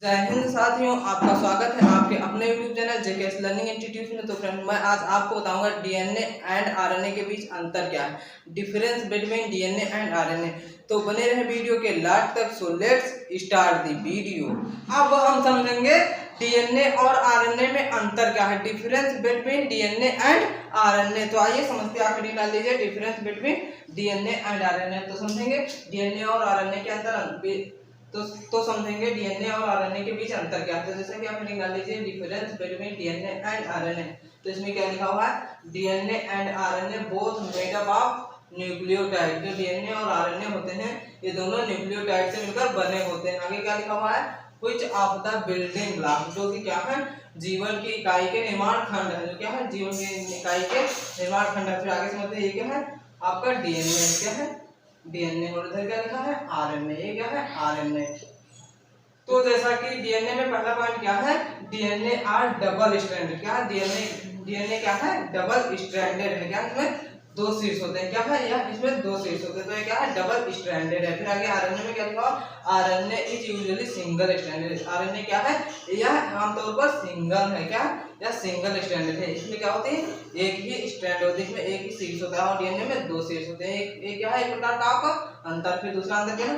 जय हिंद साथियों, आपका स्वागत है आपके अपने YouTube channel JKS learning institute में। तो फ्रेंड, मैं आज आपको बताऊंगा डीएनए एंड आरएनए के बीच अंतर क्या है, difference between DNA and RNA. तो बने रहे वीडियो के लास्ट तक। So let's start the video. अब हम समझेंगे डीएनए और आरएनए में अंतर क्या है, difference between DNA and RNA. तो आइए समझते हैं, आप निकाल लीजिए difference between DNA and RNA. तो समझेंगे डीएनए और आरएनए के अंतर तो समझेंगे डीएनए और आरएनए के बीच अंतर क्या है। तो जैसे कि आप निकाल लीजिए difference between DNA and RNA. तो इसमें क्या लिखा हुआ है, DNA and RNA both made up of nucleotide. जो डीएनए और आरएनए होते हैं ये दोनों न्यूक्लियोटाइड से मिलकर बने होते हैं। आगे क्या लिखा हुआ है, which of the building block, जो कि क्या है, जीवन की इकाई के निर्माण खंड है। जो क्या है, जीवन की इकाई के निर्माण खंड है। फिर आगे समझते हैं ये क्या है, आपका डीएनए क्या है, डीएनए। और इधर क्या लिखा है, आरएनए। ये क्या है, आरएनए। तो जैसा कि डीएनए में पहला पॉइंट क्या है, डीएनए आर डबल स्ट्रैंडेड। क्या है, डीएनए क्या है, डबल स्ट्रैंडेड है। क्या इसमें दो शीर्ष होते हैं। क्या है, यह इसमें दो शीर्ष होते हैं। तो ये क्या है, डबल स्ट्रैंडेड है। फिर आगे आरएनए में क्या लिखा, RNA is usually single stranded. RNA क्या है, यह आमतौर पर सिंगल है। क्या, यह सिंगल स्ट्रैंडेड है। इसमें क्या होती है, एक ही स्ट्रैंड होती है, इसमें एक ही शीर्ष होता है। और डीएनए में दो शीर्ष होते हैं। एक क्या है, एक प्रकार का आपका अंतर। फिर दूसरा अंतर क्या है,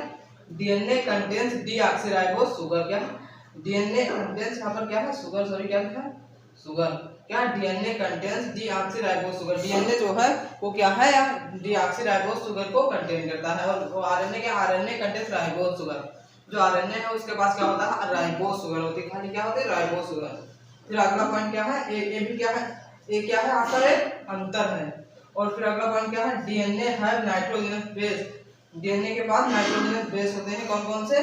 डीएनए कंटेन्स डीऑक्सीराइबोस शुगर। क्या है, डीएनए कंटेन्स यहाँ पर क्या है, शुगर, सॉरी क्या लिखा है, शुगर। क्या, DNA contains deoxyribose sugar. DNA जो है वो क्या है, डीऑक्सीराइबोस शुगर को कंटेन करता है। और आरएनए क्या, आरएनए कंटेन्स राइबोस शुगर। जो आरएनए है उसके पास क्या होता है, राइबोस शुगर होती है। खाली क्या होती है, राइबोस शुगर। फिर अगला पॉइंट क्या है, ये भी क्या है, ये क्या है, आपका एक अंतर है। और फिर अगला पॉइंट क्या है, डीएनए है नाइट्रोजनस बेस। डीएनए के पास नाइट्रोजनस बेस होते हैं। कौन कौन से,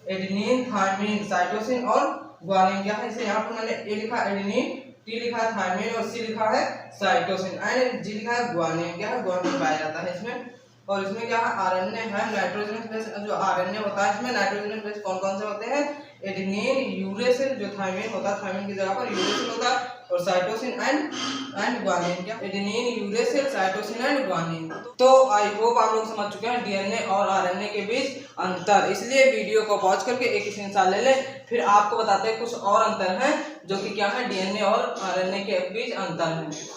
एडेनिन, थायमिन, साइटोसिन और ग्वानिन। क्या है, इसे यहाँ पर मैंने ए लिखा एडेनिन, टी लिखा है थायमिन और सी लिखा है साइटोसिन एंड जी लिखा है ग्वानिन। क्या है, ग्वानिन पाया जाता है इसमें। और इसमें क्या है, आरएनए है नाइट्रोजनस बेस। जो आरएनए होता है इसमें नाइट्रोजनस बेस कौन कौन से होते हैं, एडेनिन, यूरेसिल, जो थायमिन होता है थायमिन की जगह पर यूरेसिल होता है, और साइटोसिन एंड ग्वानिन। क्या, adenine, uracil, cytosine and guanine. तो आई होप आप लोग समझ चुके हैं डीएनए और आरएनए के बीच अंतर। इसलिए वीडियो को पॉज करके एक स्क्रीनशॉट ले लें, फिर आपको बताते हैं कुछ और अंतर हैं जो कि क्या है, डीएनए और आरएनए के बीच अंतर है।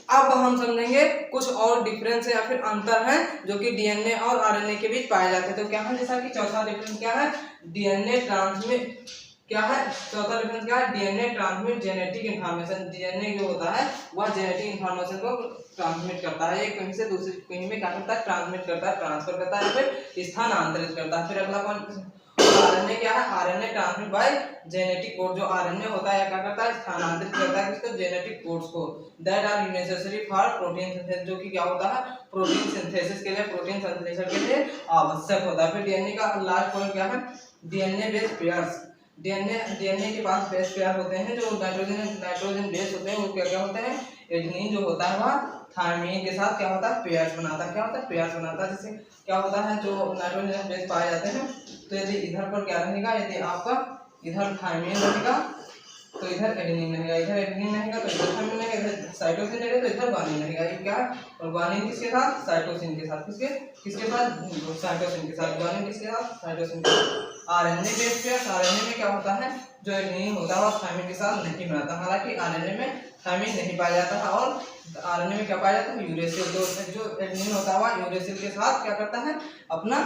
अब हम समझेंगे कुछ और डिफरेंस या फिर अंतर है जो कि डीएनए और आरएनए के बीच पाए जाते हैं। तो क्या है, जैसा कि चौथा डिफरेंस क्या है, डीएनए ट्रांसमिट, क्या है, चौथा डिफरेंस क्या है, DNA transmit genetic information. DNA जो होता है वह जेनेटिक इन्फॉर्मेशन को ट्रांसमिट करता है, एक कहीं से दूसरी कहीं में क्या करता है, ट्रांसमिट करता है, ट्रांसफर करता है, फिर स्थानांतरित करता है। फिर अगला पॉइंट आरएनए क्या है, RNA transmit by genetic code. जो आरएनए होता है क्या करता है, स्थानांतरित करता है किसको, जेनेटिक कोड्स को, that are necessary for protein synthesis. जो कि क्या होता है, प्रोटीन सिंथेसिस के लिए, प्रोटीन संश्लेषण के लिए आवश्यक होता है। फिर डीएनए का लास्ट पॉइंट क्या है, डीएनए बेस पेयर्स। डीएनए के पास बेस पेयर होते हैं, जो नाइट्रोजन बेस होते हैं वो क्या क्या होते हैं, एडेनिन जो होता है वह थायमिन के साथ क्या होता है, पेयर्स बनाता है। क्या होता है, पेयर्स बनाता है। जैसे क्या होता है, जो नाइट्रोजन बेस पाए जाते हैं, तो यदि इधर पर क्या रहेगा, यदि आपका इधर थायमिन रहेगा तो इधर एडेनिन रहेगा, इधर एडेनिन रहेगा तो इधर थायमिन रहेगा, इधर साइटोसिन रहेगा तो इधर ग्वानिन रहेगा। ये क्या है, और ग्वानिन किसके साथ, साइटोसिन के साथ। किसके साथ, साइटोसिन के साथ। ग्वानिन किसके साथ, साइटोसिन के साथ। आरएनए बेस पेयर, आरएनए में क्या होता है, जो एडेनिन होता है वह थायमिन के साथ नहीं बनाता। हालांकि आरएनए में थायमिन नहीं पाया जाता है, और आरएनए में क्या पाया जाता है, यूरेसिल। जो एडेनिन होता है वह यूरेसिल के साथ क्या करता है, अपना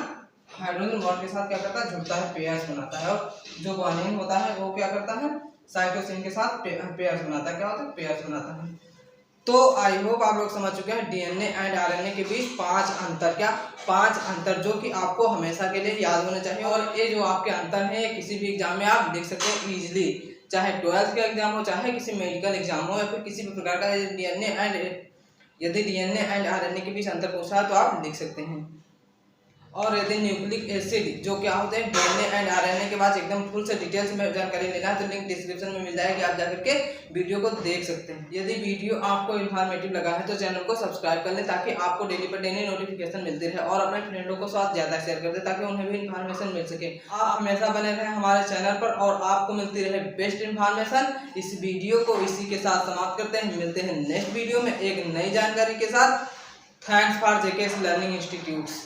हाइड्रोजन बॉन्ड के साथ क्या करता है, जुड़ता है, पेयर्स बनाता है। और जो ग्वानिन होता है वो क्या करता है, साइटोसिन के साथ पेयर्स बनाता है। क्या होता है, पेयर्स बनाता है। तो आई होप आप लोग समझ चुके हैं डीएनए एंड आरएनए के बीच पांच अंतर। क्या, पांच अंतर जो कि आपको हमेशा के लिए याद होने चाहिए। और ये जो आपके अंतर है किसी भी एग्जाम में आप लिख सकते हैं इजीली, चाहे 12th का एग्जाम हो, चाहे किसी मेडिकल एग्जाम हो, या फिर किसी भी प्रकार का यदि डीएनए एंड आरएनए के बीच अंतर पूछा है तो आप लिख सकते हैं। और यदि न्यूक्लिक एसिड जो क्या होते हैं, डीएनए एंड आरएनए के बाद एकदम फुल से डिटेल्स में जानकारी लेना है तो लिंक डिस्क्रिप्शन में मिल जाएगी, आप जाकर के वीडियो को देख सकते हैं। यदि वीडियो आपको इन्फॉर्मेटिव लगा है तो चैनल को सब्सक्राइब कर लें, ताकि आपको डेली पर डेली नोटिफिकेशन मिलती रहे। और अपने फ्रेंडों को साथ ज्यादा शेयर कर दें ताकि उन्हें भी इन्फॉर्मेशन मिल सके। आप हमेशा बने रहें हमारे चैनल पर और आपको मिलती रहे बेस्ट इन्फॉर्मेशन। इस वीडियो को इसी के साथ समाप्त करते हैं, मिलते हैं नेक्स्ट वीडियो में एक नई जानकारी के साथ। Thanks for JKS learning institute.